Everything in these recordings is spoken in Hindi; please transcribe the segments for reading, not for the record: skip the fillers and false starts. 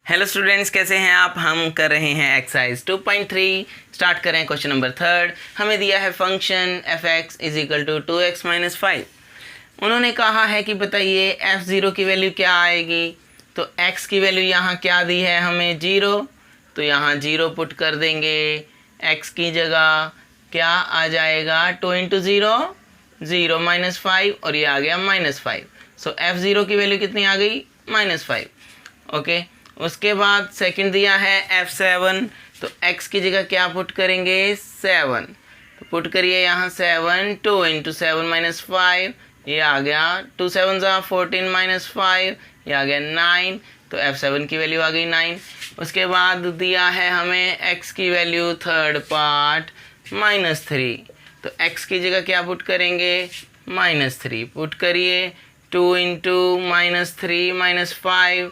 हेलो स्टूडेंट्स, कैसे हैं आप। हम कर रहे हैं एक्सरसाइज 2.3। स्टार्ट करें क्वेश्चन नंबर 3। हमें दिया है function f(x) is equal to 2x minus 5। उन्होंने कहा है कि बताइए f(0) की वैल्यू क्या आएगी। तो x की वैल्यू यहाँ क्या दी है हमें 0, तो यहाँ 0 पुट कर देंगे। x की जगह क्या आ जाएगा 2 इंटू 0 0 माइनस 5 और ये आ गया माइनस 5। सो f(0) की वैल्यू कितनी आ गई -5। ओके, उसके बाद सेकंड दिया है f(7), तो x की जगह क्या पुट करेंगे 7, तो पुट करिए यहाँ 7 2 इंटू 7 माइनस 5, ये आ गया 2 7 14 माइनस 5, ये आ गया 9। तो f(7) की वैल्यू आ गई 9। उसके बाद दिया है हमें x की वैल्यू थर्ड पार्ट -3, तो x की जगह क्या पुट करेंगे -3 पुट करिए। 2 into -3 minus 5,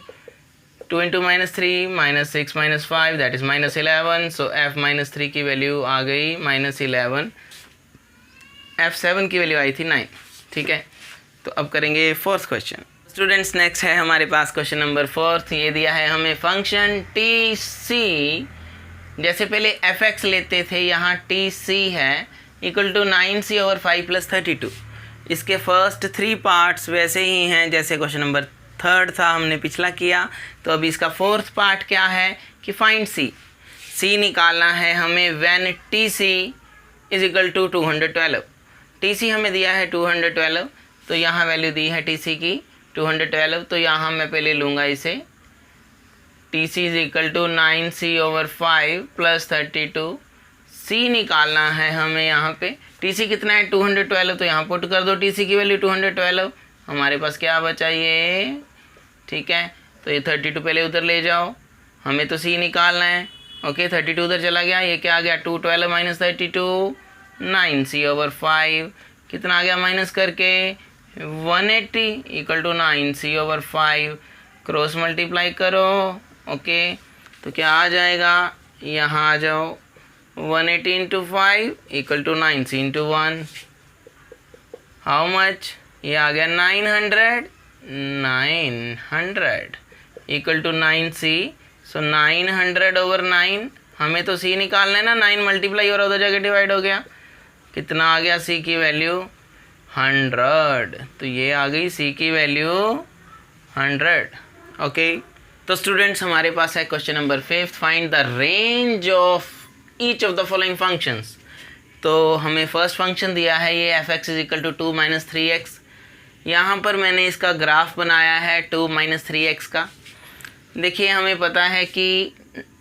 2 into -3 -6 minus 5 that is -11। So f -3 की वैल्यू आ गई -11। f(7) की वैल्यू आई थी 9। ठीक है, तो अब करेंगे फोर्थ क्वेश्चन। स्टूडेंट्स, नेक्स्ट है हमारे पास क्वेश्चन नंबर 4। ये दिया है हमें फंक्शन TC। जैसे पहले f(x) लेते थे, यहाँ TC है equal to 9c over 5 plus 32। इसके फर्स्ट 3 पार्ट्स वैसे ही हैं जैसे क्वेश्चन नंबर 3 था, हमने पिछला किया। तो अभी इसका फोर्थ पार्ट क्या है कि फाइंड C निकालना है हमें when TC is equal to 212। TC हमें दिया है 212, तो यहाँ वैल्यू दी है TC की 212, तो यहाँ मैं पहले लूँगा इसे TC is equal to 9c over 5 plus 32। C निकालना है हमें यहाँ पे। TC कितना है 212, तो यहाँ पुट कर दो TC की वैल्यू 212। हमारे पास क्या बचा ये, ठीक है, तो ये 32 पहले उधर ले जाओ, हमें तो C निकालना है। ओके, 32 उधर चला गया, ये क्या आ गया 212 माइनस 32 9c ओवर 5, कितना आ गया माइनस करके 180 equal to 9c over 5। Cross multiply करो। ओके, तो क्या आ जाएगा, यहाँ आ जाओ 180 into 5 equal to 9c into 1, how much, ये आ गया 900 equal to 9c। So 900 over 9, हमें तो c निकालना है ना, 9 मल्टीप्लाई और उधर जगह डिवाइड हो गया, कितना आ गया c की वैल्यू 100। तो ये आ गई c की वैल्यू 100। ओके, तो स्टूडेंट्स हमारे पास है question number 5। Find the range of each of the following functions. तो हमें फर्स्ट फंक्शन दिया है ये f(x) is equal to 2 minus 3x। यहाँ पर मैंने इसका ग्राफ बनाया है 2 माइनस 3x का। देखिए, हमें पता है कि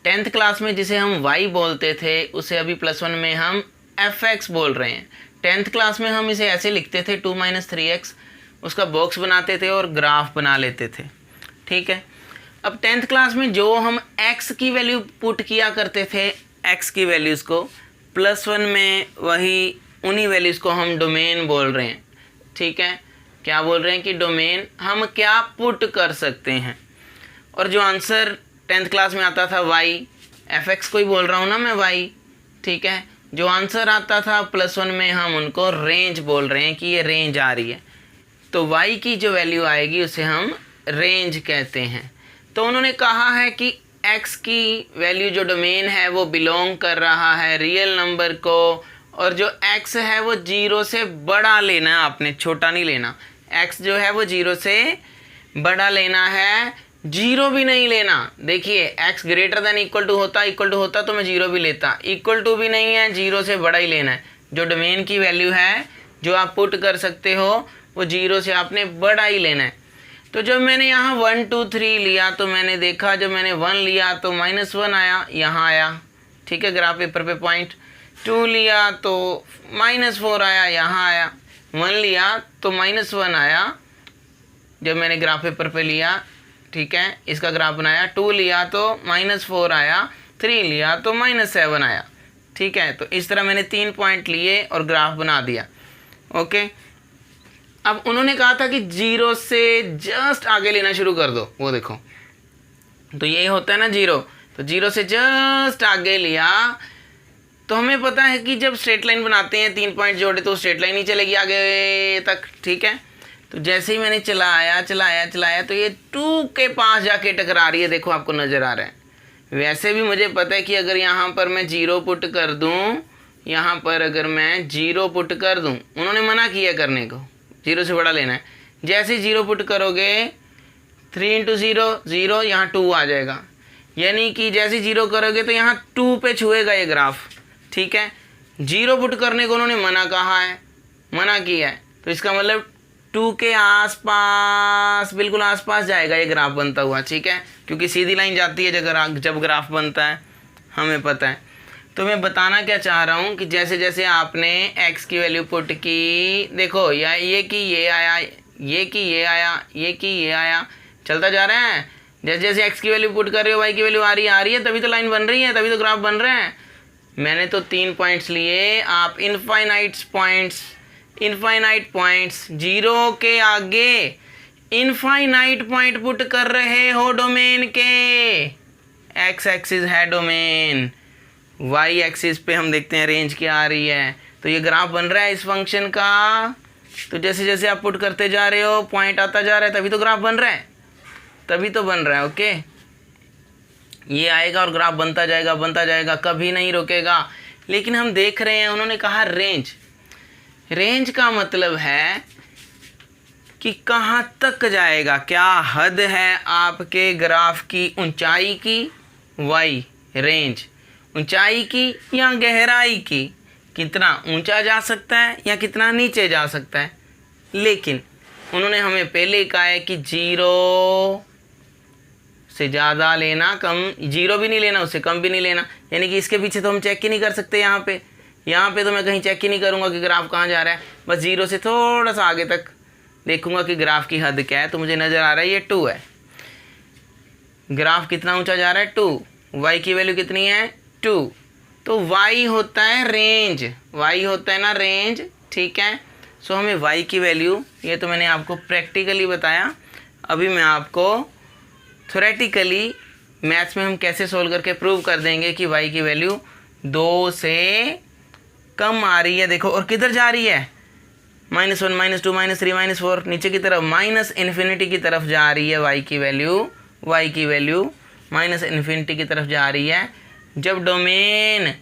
10th क्लास में जिसे हम y बोलते थे उसे अभी +1 में हम f(x) बोल रहे हैं। 10th क्लास में हम इसे ऐसे लिखते थे 2 माइनस 3x, उसका बॉक्स बनाते थे और ग्राफ बना लेते थे। ठीक है, अब 10th क्लास में जो हम x की वैल्यू पुट किया करते थे, x की वैल्यूज़ को +1 में वही उन्हीं वैल्यूज़ को हम डोमेन बोल रहे हैं। ठीक है, क्या बोल रहे हैं कि डोमेन हम क्या पुट कर सकते हैं। और जो आंसर 10th क्लास में आता था y, f(x) को ही बोल रहा हूँ ना मैं y। ठीक है, जो आंसर आता था +1 में हम उनको रेंज बोल रहे हैं कि ये रेंज आ रही है। तो y की जो वैल्यू आएगी उसे हम रेंज कहते हैं। तो उन्होंने कहा है कि x की वैल्यू जो डोमेन है वो बिलोंग कर रहा है रियल नंबर को, और जो x है वो 0 से बड़ा लेना है आपने, छोटा नहीं लेना। x जो है वो 0 से बड़ा लेना है, 0 भी नहीं लेना। देखिए, x greater than equal to होता तो मैं 0 भी लेता, इक्वल टू भी नहीं है, 0 से बड़ा ही लेना है। जो डोमेन की वैल्यू है जो आप पुट कर सकते हो वो 0 से आपने बड़ा ही लेना है। तो जब मैंने यहाँ 1 2 3 लिया तो मैंने देखा, जब मैंने 1 लिया तो -1 आया, यहाँ आया। ठीक है, ग्राफ पेपर पे पॉइंट। 2 लिया तो -4 आया, यहाँ आया। 1 लिया तो -1 आया जब मैंने ग्राफ पेपर पे लिया। ठीक है, इसका ग्राफ बनाया। 2 लिया तो -4 आया, 3 लिया तो -7 आया। ठीक है, तो इस तरह मैंने 3 पॉइंट लिए और ग्राफ बना दिया। ओके, अब उन्होंने कहा था कि 0 से जस्ट आगे लेना शुरू कर दो, वो देखो, तो यही होता है ना 0, तो 0 से जस्ट आगे लिया। तो हमें पता है कि जब स्ट्रेट लाइन बनाते हैं 3 पॉइंट जोड़े तो स्ट्रेट लाइन ही चलेगी आगे तक। ठीक है, तो जैसे ही मैंने चलाया चलाया चलाया तो ये 2 के पास जाके टकरा रही है, देखो आपको नज़र आ रहा है। वैसे भी मुझे पता है कि अगर यहाँ पर मैं 0 पुट कर दूँ, यहाँ पर अगर मैं 0 पुट कर दूँ, उन्होंने मना किया करने को, 0 से बड़ा लेना है। जैसे ही 0 पुट करोगे 3 × 0 0, यहाँ 2 आ जाएगा, यानी कि जैसे 0 करोगे तो यहाँ 2 पे छुएगा ये ग्राफ, ठीक है। 0 पुट करने को उन्होंने मना कहा है, मना किया है, तो इसका मतलब 2 के आसपास, बिल्कुल आसपास जाएगा ये ग्राफ बनता हुआ, ठीक है, क्योंकि सीधी लाइन जाती है जब ग्राफ बनता है, हमें पता है। तो मैं बताना क्या चाह रहा हूँ कि जैसे जैसे आपने x की वैल्यू पुट की, देखो या ये कि ये आया, ये कि ये आया, ये कि ये आया, चलता जा रहा है। जैसे जैसे x की वैल्यू पुट कर रहे हो y की वैल्यू आ रही है, तभी तो लाइन बन रही है, तभी तो ग्राफ बन रहे हैं। मैंने तो 3 पॉइंट्स लिए, आप इनफाइनाइट पॉइंट्स 0 के आगे इनफाइनाइट पॉइंट पुट कर रहे हो डोमेन के। x एक्सिस है डोमेन, y एक्सिस पे हम देखते हैं रेंज क्या आ रही है, तो ये ग्राफ बन रहा है इस फंक्शन का। तो जैसे जैसे आप पुट करते जा रहे हो पॉइंट आता जा रहा है, तभी तो ग्राफ बन रहा है, तभी तो बन रहा है। ओके, ये आएगा और ग्राफ बनता जाएगा, कभी नहीं रुकेगा। लेकिन हम देख रहे हैं उन्होंने कहा रेंज का मतलब है कि कहाँ तक जाएगा, क्या हद है आपके ग्राफ की ऊंचाई की, y रेंज ऊंचाई की या गहराई की, कितना ऊंचा जा सकता है या कितना नीचे जा सकता है। लेकिन उन्होंने हमें पहले कहा है कि 0 से ज़्यादा लेना, कम 0 भी नहीं लेना, उससे कम भी नहीं लेना, यानी कि इसके पीछे तो हम चेक ही नहीं कर सकते। यहाँ पे तो मैं कहीं चेक ही नहीं करूँगा कि ग्राफ कहाँ जा रहा है, बस 0 से थोड़ा सा आगे तक देखूँगा कि ग्राफ की हद क्या है। तो मुझे नज़र आ रहा है ये 2 है, ग्राफ कितना ऊंचा जा रहा है 2, y की वैल्यू कितनी है 2, तो y होता है रेंज, y होता है ना रेंज, ठीक है। सो हमें y की वैल्यू, ये तो मैंने आपको प्रैक्टिकली बताया, अभी मैं आपको थ्योरेटिकली मैथ्स में हम कैसे सोल्व करके प्रूव कर देंगे कि y की वैल्यू 2 से कम आ रही है। देखो और किधर जा रही है, -1 -2 -3 -4 नीचे की तरफ, माइनस इन्फिनिटी की तरफ जा रही है y की वैल्यू माइनस इन्फिनिटी की तरफ जा रही है। जब डोमेन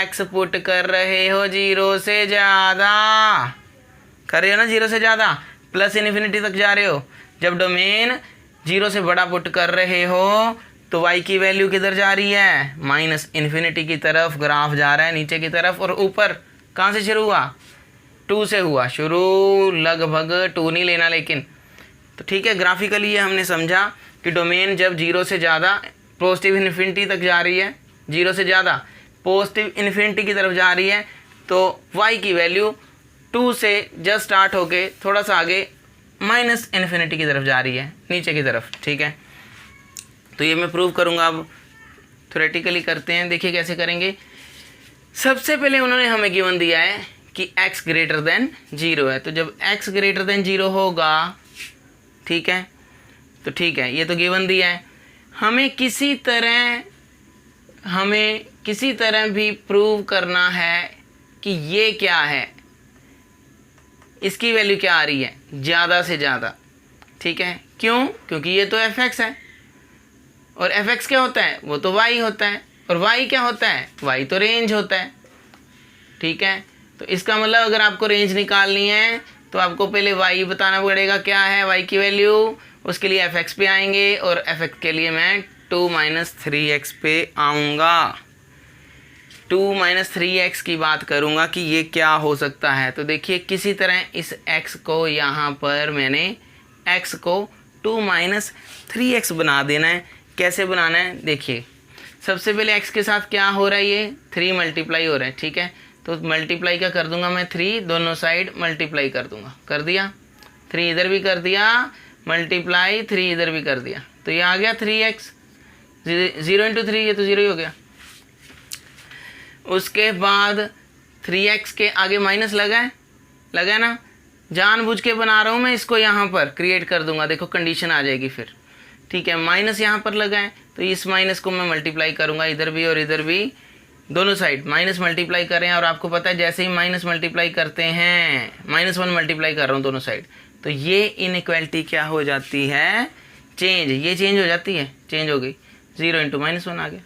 x पुट कर रहे हो 0 से ज़्यादा कर रहे हो ना, 0 से ज़्यादा प्लस इन्फिनिटी तक जा रहे हो, जब डोमेन 0 से बड़ा पुट कर रहे हो तो y की वैल्यू किधर जा रही है, माइनस इन्फिनिटी की तरफ ग्राफ जा रहा है नीचे की तरफ। और ऊपर कहाँ से शुरू हुआ, 2 से हुआ शुरू, लगभग 2 नहीं लेना लेकिन, तो ठीक है। ग्राफिकली ये हमने समझा कि डोमेन जब 0 से ज़्यादा पॉजिटिव इन्फिनिटी तक जा रही है, 0 से ज़्यादा पॉजिटिव इन्फिनिटी की तरफ जा रही है, तो y की वैल्यू 2 से जस्ट स्टार्ट होके थोड़ा सा आगे माइनस इन्फिनिटी की तरफ जा रही है नीचे की तरफ, ठीक है। तो ये मैं प्रूव करूँगा, अब थ्योरेटिकली करते हैं, देखिए कैसे करेंगे। सबसे पहले उन्होंने हमें गिवन दिया है कि x ग्रेटर देन 0 है, तो जब x ग्रेटर देन 0 होगा, ठीक है, तो ठीक है, ये तो गिवन दिया है। हमें किसी तरह भी प्रूव करना है कि ये क्या है, इसकी वैल्यू क्या आ रही है, ज़्यादा से ज़्यादा, ठीक है। क्यों, क्योंकि ये तो fx है और fx क्या होता है, वो तो y होता है, और y क्या होता है, y तो रेंज होता है, ठीक है। तो इसका मतलब अगर आपको रेंज निकालनी है तो आपको पहले y बताना पड़ेगा क्या है y की वैल्यू, उसके लिए fx पे आएंगे और fx के लिए मैं 2 - 3x पे आऊँगा, 2 - 3x की बात करूँगा कि ये क्या हो सकता है। तो देखिए किसी तरह इस x को यहाँ पर मैंने x को 2 - 3x बना देना है। कैसे बनाना है, देखिए सबसे पहले x के साथ क्या हो रहा है, ये 3 मल्टीप्लाई हो रहा है, ठीक है। तो मल्टीप्लाई क्या कर दूंगा मैं, 3 दोनों साइड मल्टीप्लाई कर दूंगा, कर दिया, 3 इधर भी कर दिया मल्टीप्लाई, 3 इधर भी कर दिया, तो ये आ गया 3x, 0 × 3, ये तो 0 ही हो गया। उसके बाद 3x के आगे माइनस लगा है ना, जानबूझ के बना रहा हूँ मैं इसको, यहाँ पर क्रिएट कर दूंगा, देखो कंडीशन आ जाएगी फिर, ठीक है। माइनस यहाँ पर लगा है तो इस माइनस को मैं मल्टीप्लाई करूँगा, इधर भी और इधर भी, दोनों साइड माइनस मल्टीप्लाई कर रहे हैं। और आपको पता है जैसे ही माइनस मल्टीप्लाई करते हैं, -1 मल्टीप्लाई कर रहा हूँ दोनों साइड, तो ये इनइक्वालिटी क्या हो जाती है, चेंज, ये चेंज हो जाती है, चेंज हो गई, 0 इंटू -1 आ गया।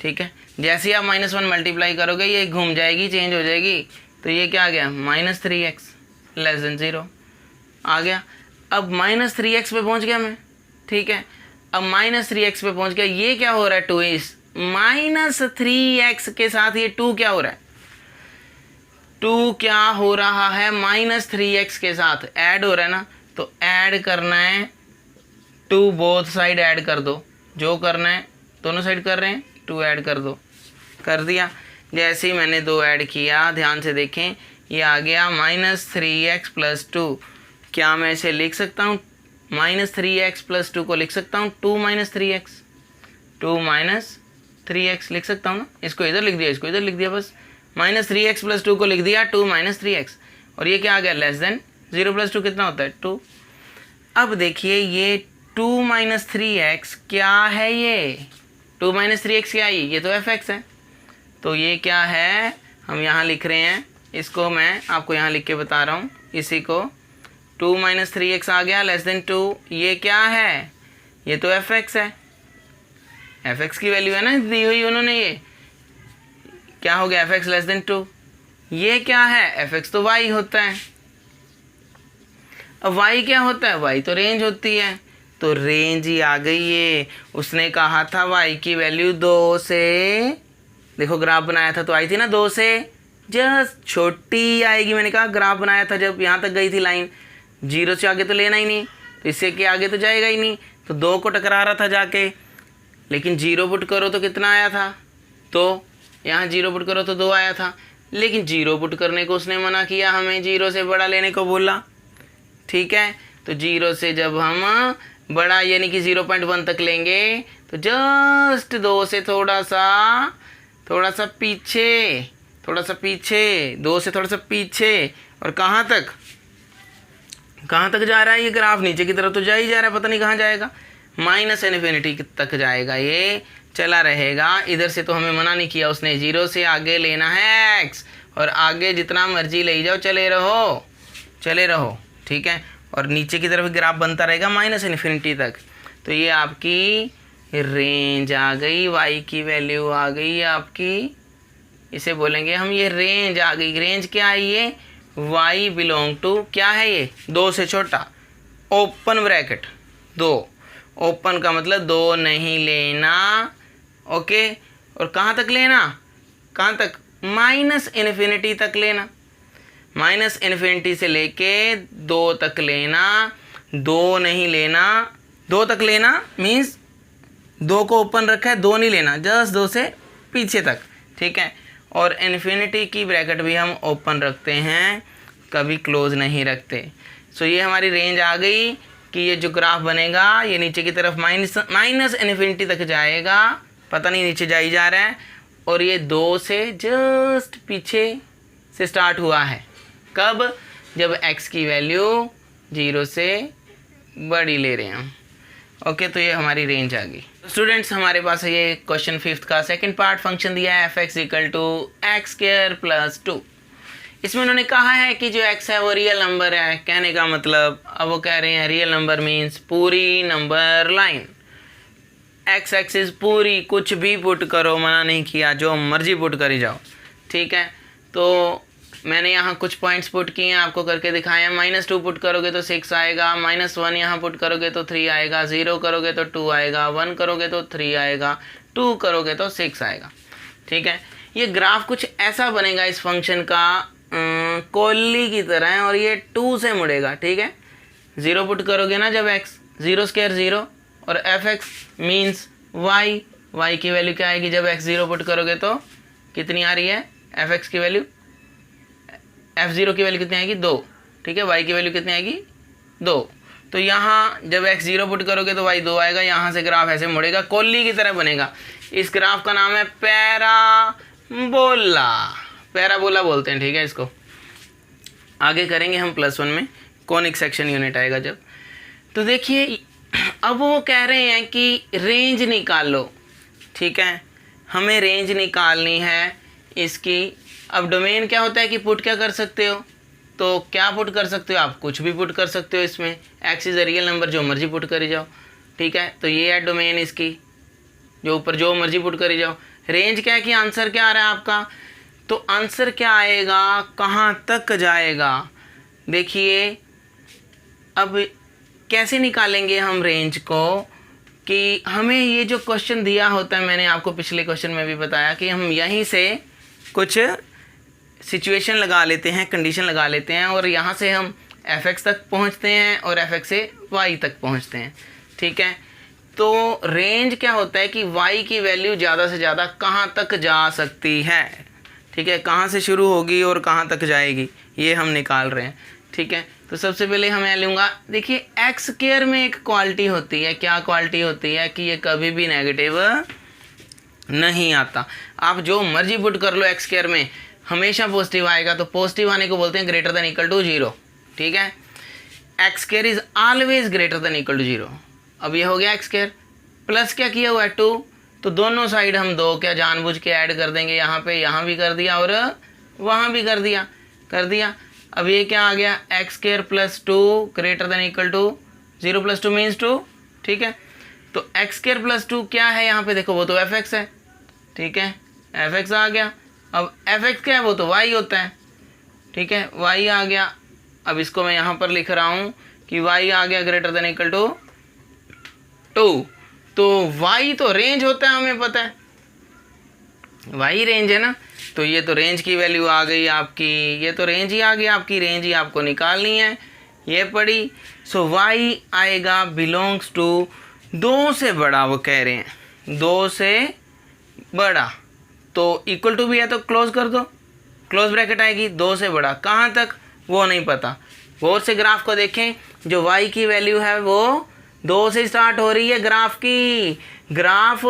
ठीक है, जैसे ही आप -1 मल्टीप्लाई करोगे ये घूम जाएगी, चेंज हो जाएगी, तो ये क्या आ गया, -3x लेस देन 0 आ गया। अब -3x पे पहुंच गया मैं। ठीक है, अब -3x पे पहुंच गया, ये क्या हो रहा है, 2 इस -3x के साथ ये 2 क्या हो रहा है, 2 क्या हो रहा है, -3x के साथ ऐड हो रहा है ना, तो ऐड करना है 2 बोथ साइड ऐड कर दो, जो करना है दोनों साइड कर रहे हैं, 2 ऐड कर दो, कर दिया। जैसे ही मैंने 2 ऐड किया, ध्यान से देखें, ये आ गया -3x + 2। क्या मैं इसे लिख सकता हूँ, -3x + 2 को लिख सकता हूँ 2 - 3x, 2 - 3x लिख सकता हूँ ना, इसको इधर लिख दिया, इसको इधर लिख दिया, बस -3x + 2 को लिख दिया 2 - 3x, और ये क्या आ गया, लेस देन 0 + 2 कितना होता है, 2। अब देखिए ये 2 - 3x क्या है, ये 2 - 3x क्या है, ये तो fx है, तो ये क्या है, हम यहाँ लिख रहे हैं, इसको मैं आपको यहाँ लिख के बता रहा हूँ, इसी को 2 - 3x आ गया लेस देन 2, ये क्या है, ये तो fx है, fx की वैल्यू है ना दी हुई उन्होंने, ये क्या हो गया, fx लेस देन 2, ये क्या है, fx तो y होता है। अब y क्या होता है, y तो रेंज होती है, तो रेंज ही आ गई ये। उसने कहा था y की वैल्यू 2 से, देखो ग्राफ बनाया था तो आई थी ना 2 से जस्ट छोटी आएगी, मैंने कहा ग्राफ बनाया था जब यहाँ तक गई थी लाइन, 0 से आगे तो लेना ही नहीं, तो इससे के आगे तो जाएगा ही नहीं, तो 2 को टकरा रहा था जाके, लेकिन 0 पुट करो तो कितना आया था, तो यहाँ 0 पुट करो तो 2 आया था, लेकिन 0 पुट करने को उसने मना किया, हमें 0 से बड़ा लेने को बोला। ठीक है, तो 0 से जब हम बड़ा यानी कि 0.1 तक लेंगे, तो जस्ट 2 से थोड़ा सा पीछे, 2 से थोड़ा सा पीछे, और कहाँ तक जा रहा है ये ग्राफ, नीचे की तरफ तो जा ही जा रहा है, पता नहीं कहाँ जाएगा, -∞ तक जाएगा, ये चला रहेगा। इधर से तो हमें मना नहीं किया उसने, 0 से आगे लेना है x, और आगे जितना मर्जी ले जाओ, चले रहो। ठीक है, और नीचे की तरफ ग्राफ बनता रहेगा -∞ तक। तो ये आपकी रेंज आ गई, y की वैल्यू आ गई आपकी, इसे बोलेंगे हम, ये रेंज आ गई। रेंज क्या है, ये y बिलोंग टू क्या है, ये 2 से छोटा, ओपन ब्रैकेट 2, ओपन का मतलब 2 नहीं लेना, ओके, और कहाँ तक लेना, कहाँ तक, -∞ तक लेना, -∞ से लेके 2 तक लेना, 2 नहीं लेना, 2 तक लेना मीन्स 2 को ओपन रखा है, 2 नहीं लेना, जस्ट 2 से पीछे तक। ठीक है, और इन्फिनिटी की ब्रैकेट भी हम ओपन रखते हैं, कभी क्लोज नहीं रखते। सो ये हमारी रेंज आ गई कि ये जो ग्राफ बनेगा ये नीचे की तरफ -∞ तक जाएगा, पता नहीं नीचे जा ही जा रहा है, और ये 2 से जस्ट पीछे से स्टार्ट हुआ है, कब, जब x की वैल्यू 0 से बड़ी ले रहे हैं हम। ओके, तो ये हमारी रेंज आ गई। स्टूडेंट्स, हमारे पास है ये क्वेश्चन 5th का सेकंड पार्ट, फंक्शन दिया है fx = x² + 2। इसमें उन्होंने कहा है कि जो x है वो रियल नंबर है, कहने का मतलब, अब वो कह रहे हैं रियल नंबर मीन्स पूरी नंबर लाइन, x एक्सिस पूरी, कुछ भी पुट करो, मना नहीं किया, जो मर्जी पुट करी जाओ। ठीक है, तो मैंने यहाँ कुछ पॉइंट्स पुट किए हैं, आपको करके दिखाए हैं। -2 पुट करोगे तो 6 आएगा, -1 यहाँ पुट करोगे तो 3 आएगा, 0 करोगे तो 2 आएगा, 1 करोगे तो 3 आएगा, 2 करोगे तो 6 आएगा। ठीक है, ये ग्राफ कुछ ऐसा बनेगा इस फंक्शन का, कोली की तरह है, और ये 2 से मुड़ेगा। ठीक है, 0 पुट करोगे ना जब x, 0² 0, और fx मीन्स y की वैल्यू क्या आएगी, जब x 0 पुट करोगे तो कितनी आ रही है, fx की वैल्यू, f0 की वैल्यू कितनी आएगी, 2। ठीक है, y की वैल्यू कितनी आएगी, 2। तो यहाँ जब x 0 पुट करोगे तो y 2 आएगा, यहाँ से ग्राफ ऐसे मुड़ेगा, कोली की तरह बनेगा। इस ग्राफ का नाम है पैराबोला बोलते हैं। ठीक है, इसको आगे करेंगे हम +1 में, कॉनिक सेक्शन यूनिट आएगा जब। तो देखिए, अब वो कह रहे हैं कि रेंज निकालो। ठीक है, हमें रेंज निकालनी है इसकी। अब डोमेन क्या होता है कि पुट क्या कर सकते हो, तो क्या पुट कर सकते हो आप, कुछ भी पुट कर सकते हो इसमें। X is a real number, जो मर्जी पुट करी जाओ, ठीक है। तो ये है डोमेन इसकी, जो ऊपर जो मर्जी पुट करी जाओ। रेंज क्या है कि आंसर क्या आ रहा है आपका, तो आंसर क्या आएगा, कहाँ तक जाएगा। देखिए अब कैसे निकालेंगे हम रेंज को, कि हमें ये जो क्वेश्चन दिया होता है, मैंने आपको पिछले क्वेश्चन में भी बताया कि हम यहीं से कुछ सिचुएशन लगा लेते हैं, कंडीशन लगा लेते हैं, और यहाँ से हम fx तक पहुँचते हैं और fx से y तक पहुँचते हैं, ठीक है। तो रेंज क्या होता है कि y की वैल्यू ज़्यादा से ज़्यादा कहाँ तक जा सकती है, ठीक है, कहाँ से शुरू होगी और कहाँ तक जाएगी, ये हम निकाल रहे हैं, ठीक है। तो सबसे पहले हम मैं लूँगा, देखिए एक्स स्क्वायर में एक क्वालिटी होती है, क्या क्वालिटी होती है कि ये कभी भी नेगेटिव नहीं आता। आप जो मर्जी पुट कर लो एक्स स्क्वायर में, हमेशा पॉजिटिव आएगा। तो पॉजिटिव आने को बोलते हैं ग्रेटर देन इक्वल टू 0, ठीक है। X square is always greater than equal to 0। अब ये हो गया एक्स स्क्वायर, प्लस क्या किया हुआ है 2, तो दोनों साइड हम 2 क्या जानबूझ के ऐड कर देंगे, यहाँ पे यहाँ भी कर दिया और वहाँ भी कर दिया। अब ये क्या आ गया, x square plus 2 greater than equal to 0 plus 2 means 2, ठीक है। तो एक्स स्क्वायर प्लस 2 क्या है यहाँ पे, देखो वो तो fx है, ठीक है, fx आ गया। अब fx क्या है, वो तो y होता है, ठीक है, y आ गया। अब इसको मैं यहाँ पर लिख रहा हूँ कि y आ गया ग्रेटर देन इक्वल टू 2। तो y तो रेंज होता है, हमें पता है y रेंज है ना। तो ये तो रेंज की वैल्यू आ गई आपकी, ये तो रेंज ही आ गई आपकी, रेंज ही आपको निकालनी है, ये पड़ी। सो y आएगा बिलोंग्स टू 2 से बड़ा, वो कह रहे हैं 2 से बड़ा, तो इक्वल टू भी है तो क्लोज कर दो, क्लोज ब्रैकेट आएगी, 2 से बड़ा कहाँ तक वो नहीं पता। गौर से ग्राफ को देखें, जो y की वैल्यू है वो 2 से स्टार्ट हो रही है, ग्राफ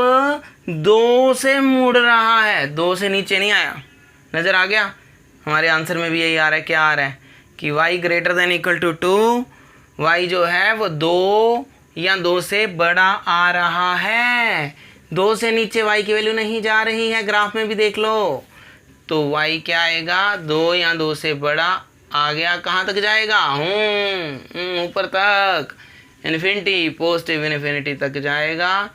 2 से मुड़ रहा है, 2 से नीचे नहीं आया, नज़र आ गया। हमारे आंसर में भी यही आ रहा है, क्या आ रहा है कि y greater than equal to 2, y जो है वो 2 या 2 से बड़ा आ रहा है, 2 से नीचे y की वैल्यू नहीं जा रही है, ग्राफ में भी देख लो। तो y क्या आएगा, 2 या 2 से बड़ा आ गया, कहाँ तक जाएगा, ऊपर तक, इन्फिनिटी, पॉजिटिव इन्फिनिटी तक जाएगा।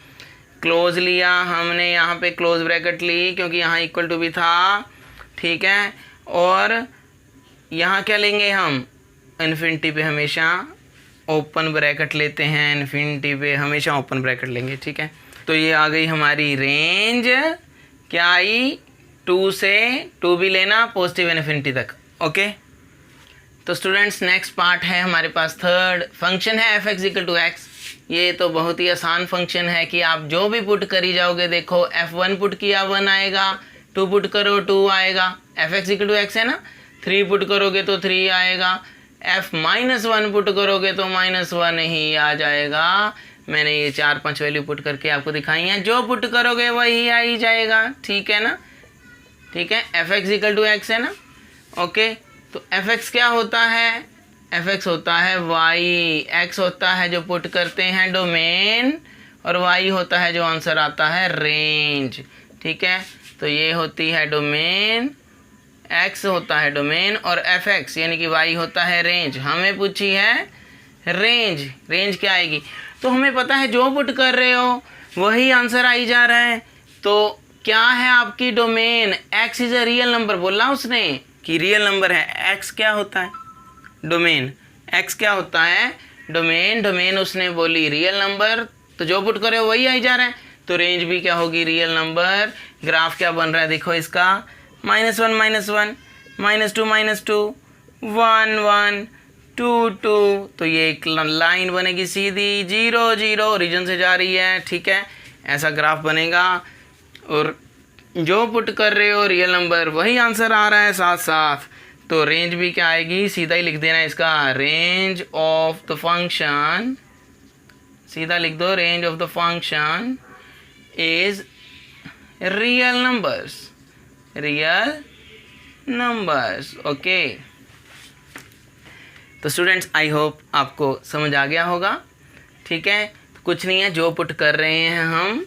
क्लोज लिया हमने, यहाँ पे क्लोज ब्रैकेट ली क्योंकि यहाँ इक्वल टू भी था, ठीक है। और यहाँ क्या लेंगे हम, इन्फिनिटी पे हमेशा ओपन ब्रैकेट लेते हैं, इन्फिनिटी पे हमेशा ओपन ब्रैकेट लेंगे, ठीक है। तो ये आ गई हमारी रेंज, क्या आई, 2 से 2 भी लेना, पॉजिटिव इन्फिनिटी तक, ओके। तो स्टूडेंट्स नेक्स्ट पार्ट है हमारे पास थर्ड, फंक्शन है fx इक्वल टू x। ये तो बहुत ही आसान फंक्शन है कि आप जो भी पुट करी जाओगे, देखो f1 पुट किया 1 आएगा, 2 पुट करो 2 आएगा, fx इक्वल टू x है ना, 3 पुट करोगे तो 3 आएगा, f-1 पुट करोगे तो -1 ही आ जाएगा। मैंने ये 4-5 वैल्यू पुट करके आपको दिखाई हैं, जो पुट करोगे वही आ ही जाएगा, ठीक है ना, ठीक है। fx इक्वल टू x है ना, ओके। तो fx क्या होता है, fx होता है y, x होता है जो पुट करते हैं डोमेन, और y होता है जो आंसर आता है रेंज, ठीक है। तो ये होती है डोमेन, x होता है डोमेन, और fx यानी कि y होता है रेंज। हमें पूछी है रेंज, रेंज क्या आएगी, तो हमें पता है जो पुट कर रहे हो वही आंसर आई जा रहा है। तो क्या है आपकी domain, x is a real number, बोला उसने कि रियल नंबर है। x क्या होता है, डोमेन, x क्या होता है, डोमेन, डोमेन उसने बोली रियल नंबर, तो जो पुट करे वही आई जा रहा है। तो रेंज भी क्या होगी, रियल नंबर। ग्राफ क्या बन रहा है, देखो इसका, -1 -1, -2 -2, 1 1 2 2, तो ये एक लाइन बनेगी सीधी, 0 0 ओरिजिन से जा रही है, ठीक है, ऐसा ग्राफ बनेगा। और जो पुट कर रहे हो रियल नंबर वही आंसर आ रहा है साथ साथ। तो रेंज भी क्या आएगी, सीधा ही लिख देना इसका, रेंज ऑफ द फंक्शन, सीधा लिख दो, range of the function is real numbers, okay. तो स्टूडेंट्स आई होप आपको समझ आ गया होगा, ठीक है। तो कुछ नहीं है, जो पुट कर रहे हैं हम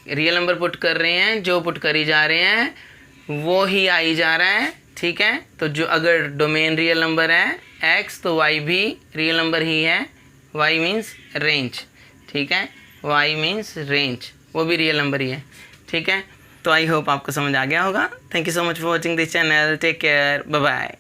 रियल नंबर पुट कर रहे हैं, जो पुट करी जा रहे हैं वो ही आई जा रहा है, ठीक है। तो जो अगर डोमेन रियल नंबर है x तो y भी रियल नंबर ही है, y मीन्स रेंज, ठीक है, y मीन्स रेंज, वो भी रियल नंबर ही है, ठीक है। तो आई होप आपको समझ आ गया होगा। Thank you so much for watching this channel, take care, bye bye.